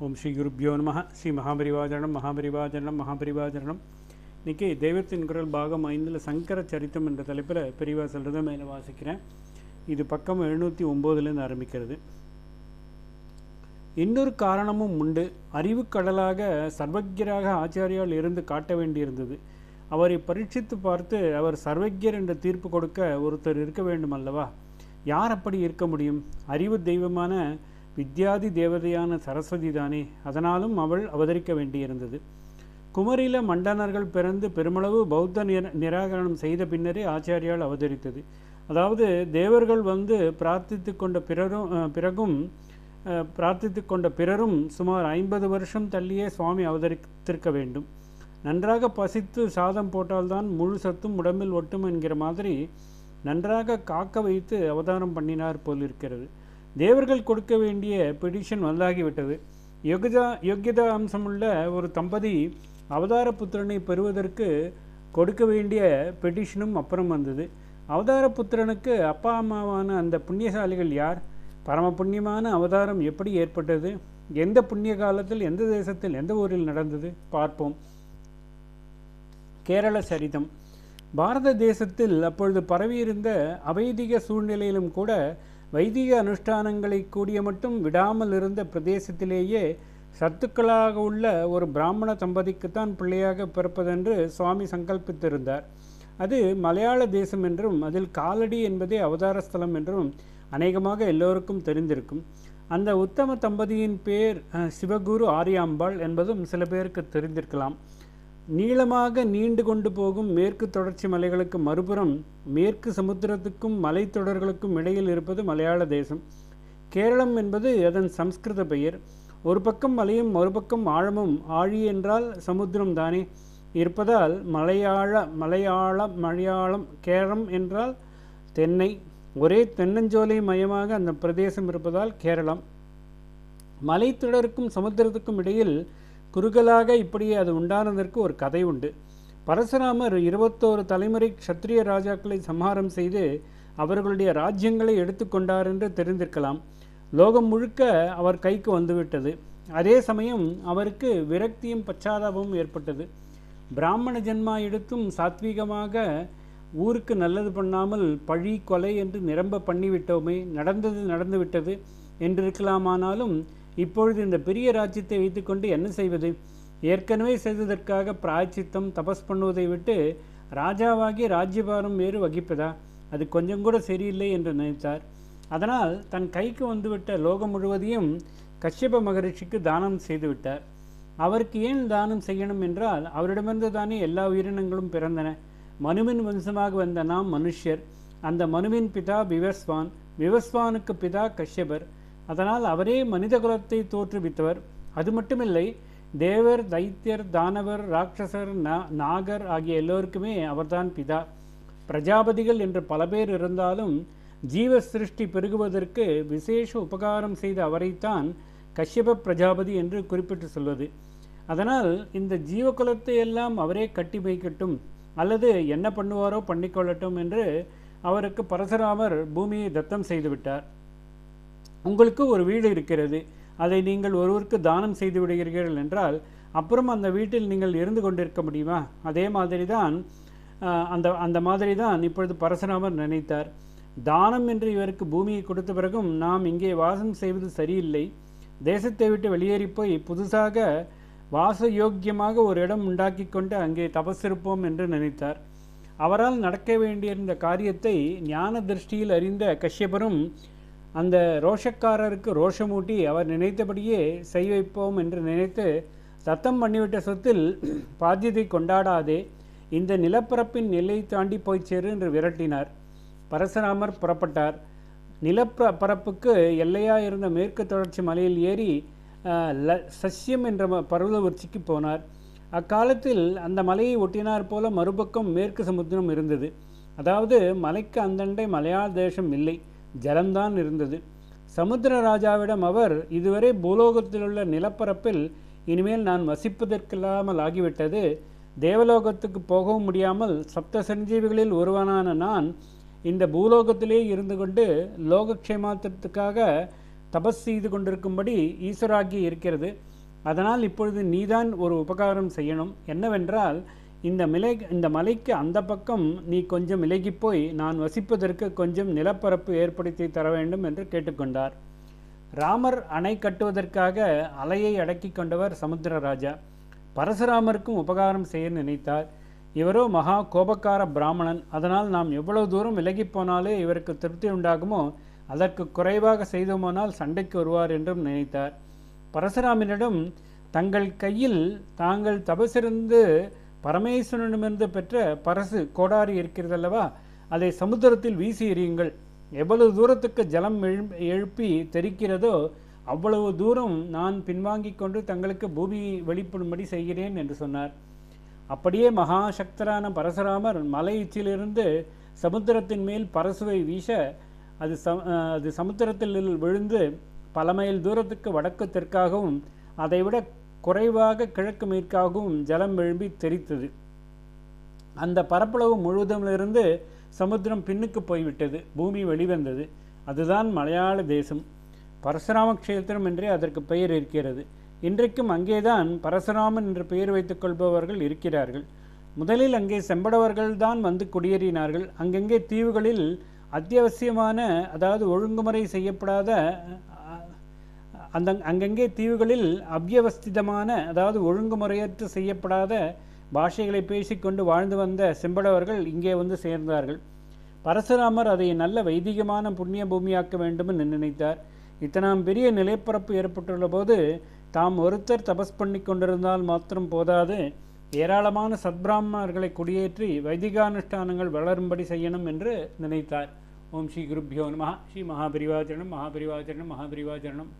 ஓம் ஸ்ரீ குருப்யோ நம. ஸ்ரீ மகாபரிவாஜனம் மகாபரிவாஜனம் மகாபரிவாஜனம். இன்றைக்கி தெய்வத்தின் குரல் பாகம் 5 சங்கர சரித்தம் என்ற தலைப்பில் பெரியவா சொல்கிறத மேலே வாசிக்கிறேன். இது பக்கம் 709 ஆரம்பிக்கிறது. இன்னொரு காரணமும் உண்டு. அறிவு கடலாக சர்வஜராக ஆச்சாரியால் இருந்து காட்ட வேண்டியிருந்தது. அவரை பரீட்சித்து பார்த்து அவர் சர்வஜர் என்ற தீர்ப்பு கொடுக்க ஒருத்தர் இருக்க வேண்டும் அல்லவா? யார் அப்படி இருக்க முடியும்? அறிவு தெய்வமான வித்யாதி தேவதையான சரஸ்வதி தானே. அதனாலும் அவள் அவதரிக்க வேண்டியிருந்தது. குமரியில மண்டனர்கள் பிறந்து பெருமளவு பௌத்த நிராகரணம் செய்த பின்னரே ஆச்சாரியால் அவதரித்தது. அதாவது தேவர்கள் வந்து பிரார்த்தித்து கொண்ட பிறரும் சுமார் 50 வருஷம் தள்ளியே சுவாமி அவதரித்திருக்க வேண்டும். நன்றாக பசித்து சாதம் போட்டால்தான் முழு சத்தும் உடம்பில் ஒட்டும் என்கிற மாதிரி நன்றாக காக்க வைத்து அவதாரம் பண்ணினார் போலிருக்கிறது. தேவர்கள் கொடுக்க வேண்டிய பெடிஷன் வந்தாகிவிட்டது. யோகியதா அம்சமுள்ள ஒரு தம்பதி அவதார புத்திரனை பெறுவதற்கு கொடுக்க வேண்டிய பெடிஷனும் அப்புறம் வந்தது. அவதார புத்திரனுக்கு அப்பா அம்மாவான அந்த புண்ணியசாலிகள் யார்? பரம புண்ணியமான அவதாரம் எப்படி ஏற்பட்டது? எந்த புண்ணிய காலத்தில், எந்த தேசத்தில், எந்த ஊரில் நடந்தது? பார்ப்போம். கேரள சரிதம். பாரத தேசத்தில் அப்பொழுது பரவியிருந்த அவைதிக சூழ்நிலையிலும் கூட வைதிக அனுஷ்டானங்களை கூடிய மட்டும் விடாமல் இருந்த பிரதேசத்திலேயே சத்துக்களாக உள்ள ஒரு பிராமண தம்பதிக்குத்தான் பிள்ளையாக பிறப்பதென்று சுவாமி சங்கல்பித்திருந்தார். அது மலையாள தேசம் என்றும் அதில் காலடி என்பதே அவதார ஸ்தலம் என்றும் அநேகமாக எல்லோருக்கும் தெரிந்திருக்கும். அந்த உத்தம தம்பதியின் பேர் சிவகுரு ஆரியாம்பாள் என்பதும் சில பேருக்கு தெரிந்திருக்கலாம். நீளமாக நீண்டு கொண்டு போகும் மேற்கு தொடர்ச்சி மலைகளுக்கு மறுபுறம் மேற்கு சமுத்திரத்துக்கும் மலைத்தொடர்களுக்கும் இடையில் இருப்பது மலையாள தேசம். கேரளம் என்பது அதன் சம்ஸ்கிருத பெயர். ஒரு பக்கம் மலையும் மறுபக்கம் ஆழமும், ஆழி என்றால் சமுத்திரம் தானே இருப்பதால் மலையாளம், கேரம் என்றால் தென்னை. ஒரே தென்னஞ்சோலை மயமாக அந்த பிரதேசம் இருப்பதால் கேரளம். மலைத்தொடருக்கும் சமுத்திரத்துக்கும் இடையில் குறுகலாக இப்படியே அது உண்டானதற்கு ஒரு கதை உண்டு. பரசுராமர் 21 தலைமுறை க்ஷத்ரிய ராஜாக்களை சம்ஹாரம் செய்து அவர்களுடைய ராஜ்யங்களை எடுத்துக்கொண்டார் என்று தெரிந்திருக்கலாம். லோகம் முழுக்க அவர் கைக்கு வந்துவிட்டது. அதே சமயம் அவருக்கு விரக்தியும் பச்சாதாபமும் ஏற்பட்டது. பிராமண ஜென்மா எடுத்தும் சாத்வீகமாக ஊருக்கு நல்லது பண்ணாமல் பழி கொலை என்று நிரம்ப பண்ணிவிட்டோமே, நடந்துவிட்டது என்றிருக்கலாமானாலும் இப்பொழுது இந்த பெரிய ராஜ்யத்தை வைத்துக்கொண்டு என்ன செய்வது? ஏற்கனவே செய்ததற்காக பிராய்ச்சித்தம் தபஸ் பண்ணுவதை விட்டு ராஜாவாகி ராஜ்யபாரம் வேறு வகிப்பதா? அது கொஞ்சம் கூட சரியில்லை என்று நினைத்தார். அதனால் தன் கைக்கு வந்துவிட்ட லோகம் முழுவதையும் கஷ்யப மகரிஷிக்கு தானம் செய்துவிட்டார். அவருக்கு ஏன் தானம் செய்யணும் என்றால் அவரிடமிருந்து தானே எல்லா உயிரினங்களும் பிறந்தன. மனுவின் வம்சமாக வந்த நாம் மனுஷ்யர். அந்த மனுவின் பிதா விவஸ்வான், விவஸ்வானுக்கு பிதா கஷ்யபர். அதனால் அவரே மனித குலத்தை தோற்றுவித்தவர். அது மட்டுமில்லை, தேவர், தைத்தியர், தானவர், ராட்சசர், நாகர் ஆகிய எல்லோருக்குமே அவர்தான் பிதா. பிரஜாபதிகள் என்று பல பேர் இருந்தாலும் ஜீவ சிருஷ்டி பெருகுவதற்கு விசேஷ உபகாரம் செய்த அவரைத்தான் கஷ்யப பிரஜாபதி என்று குறிப்பிட்டு சொல்வது. அதனால் இந்த ஜீவகுலத்தை எல்லாம் அவரே கட்டி வைக்கட்டும், அல்லது என்ன பண்ணுவாரோ பண்ணிக்கொள்ளட்டும் என்று அவருக்கு பரசுராமர் பூமியை தத்தம் செய்துவிட்டார். உங்களுக்கு ஒரு வீடு இருக்கிறது, அதை நீங்கள் ஒருவருக்கு தானம் செய்து விடுகிறீர்கள் என்றால் அப்புறம் அந்த வீட்டில் நீங்கள் இருந்து கொண்டிருக்க முடியுமா? அதே மாதிரி தான் அந்த மாதிரி தான் இப்பொழுது பரசுராமர் நினைத்தார். தானம் என்று இவருக்கு பூமியை கொடுத்த பிறகும் நாம் இங்கே வாசம் செய்வது சரியில்லை, தேசத்தை விட்டு வெளியேறிப்போய் புதுசாக வாசயோக்கியமாக ஒரு இடம் உண்டாக்கி கொண்டு அங்கே தபசிருப்போம் என்று நினைத்தார். அவரால் நடக்க வேண்டியிருந்த காரியத்தை ஞான திருஷ்டியில் அறிந்த கஷ்யபரும் அந்த ரோஷக்காரருக்கு ரோஷமூட்டி அவர் நினைத்தபடியே செய் வைப்போம் என்று நினைத்து தத்தம் பண்ணிவிட்ட சொத்தில் பாத்தியத்தை கொண்டாடாதே, இந்த நிலப்பரப்பின் எல்லை தாண்டி போய் சேரு என்று விரட்டினார். பரசுராமர் புறப்பட்டார். நிலப்பரப்புக்கு எல்லையாக இருந்த மேற்கு தொடர்ச்சி மலையில் ஏறி சஸ்யம் என்ற பர்வத உச்சிக்கு போனார். அக்காலத்தில் அந்த மலையை ஒட்டினார் போல மறுபக்கம் மேற்கு சமுத்திரம் இருந்தது. அதாவது மலைக்கு அந்தண்டை மலையாள தேசம் இல்லை, ஜலம்தான் இருந்தது. சமுத்திர ராஜாவிடம் அவர், இதுவரை பூலோகத்தில் உள்ள நிலப்பரப்பில் இனிமேல் நான் வசிப்பதற்கில்லாமல் ஆகிவிட்டது, தேவலோகத்துக்கு போகவும் முடியாமல் சப்த சஞ்சீவிகளில் ஒருவனான நான் இந்த பூலோகத்திலே இருந்து கொண்டு லோகக்ஷேமாத்திரத்துக்காக தபஸ் செய்து கொண்டிருக்கும்படி ஈஸ்வராக்கி இருக்கிறது. அதனால் இப்பொழுது நீதான் ஒரு உபகாரம் செய்யணும். என்னவென்றால், இந்த மலைக்கு அந்த பக்கம் நீ கொஞ்சம் விலகிப்போய் நான் வசிப்பதற்கு கொஞ்சம் நிலப்பரப்பு ஏற்படுத்தி தர வேண்டும் என்று கேட்டுக்கொண்டார். ராமர் அணை கட்டுவதற்காக அலையை அடக்கி கொண்டவர் சமுத்திரராஜா. பரசுராமருக்கும் உபகாரம் செய்ய நினைத்தார். இவரோ மகா கோபக்கார பிராமணன். அதனால் நாம் எவ்வளவு தூரம் விலகி போனாலே இவருக்கு திருப்தி உண்டாகுமோ அதற்கு குறைவாக செய்தோமானால் சண்டைக்கு வருவார் என்றும் நினைத்தார். பரசுராமனிடம் தங்கள் கையில் தாங்கள் தபசிருந்து பரமேஸ்வரனிடமிருந்து பெற்ற பரசு கோடாரி இருக்கிறதல்லவா, அதை சமுத்திரத்தில் வீசி எறியுங்கள். எவ்வளவு தூரத்துக்கு ஜலம் எழுப்பி தெரிக்கிறதோ அவ்வளவு தூரம் நான் பின்வாங்கி கொண்டு தங்களுக்கு பூமி வெளிப்படும்படி செய்கிறேன் என்று சொன்னார். அப்படியே மகாசக்தரான பரசுராமர் மலை உச்சியிலிருந்து சமுத்திரத்தின் மேல் பரசுவை வீச அது சமுத்திரத்தில் விழுந்து பல மைல் தூரத்துக்கு வடக்கு தெற்காகவும் அதைவிட குறைவாக கிழக்கு மேற்காகவும் ஜலம் எழும்பி தெரித்தது. அந்த பரப்பளவு முழுவதுமிலிருந்து சமுத்திரம் பின்னுக்கு போய்விட்டது. பூமி வெளிவந்தது. அதுதான் மலையாள தேசம். பரசுராம க்ஷேத்திரம் என்றே அதற்கு பெயர் இருக்கிறது. இன்றைக்கும் அங்கேதான் பரசுராமன் என்று பெயர் வைத்துக் கொள்பவர்கள் இருக்கிறார்கள். முதலில் அங்கே செம்படவர்கள் தான் வந்து குடியேறினார்கள். அங்கங்கே தீவுகளில் அத்தியாவசியமான, அதாவது ஒழுங்குமுறை செய்யப்படாத, அங்கங்கே தீவுகளில் அவ்யவஸ்திதமான, அதாவது ஒழுங்குமுறையற்று செய்யப்படாத பாஷைகளை பேசிக்கொண்டு வாழ்ந்து வந்த செம்படவர்கள் இங்கே வந்து சேர்ந்தார்கள். பரசுராமர் அதை நல்ல வைதிகமான புண்ணிய பூமியாக்க வேண்டும் என்று நினைத்தார். இத்தனாம் பெரிய நிலப்பரப்பு ஏற்பட்டுள்ள போது தாம் ஒருத்தர் தபஸ் பண்ணி கொண்டிருந்தால் மாத்திரம் போதாது, ஏராளமான சத்பிராமணர்களை குடியேற்றி வைதிகானுஷ்டானங்கள் வளரும்படி செய்யணும் என்று நினைத்தார். ஓம் ஸ்ரீ குருப்யோ நமஹ. ஸ்ரீ மகாபரிவாச்சரணம் மகாபரிவாச்சரணம் மகாபரிவாச்சரணம்.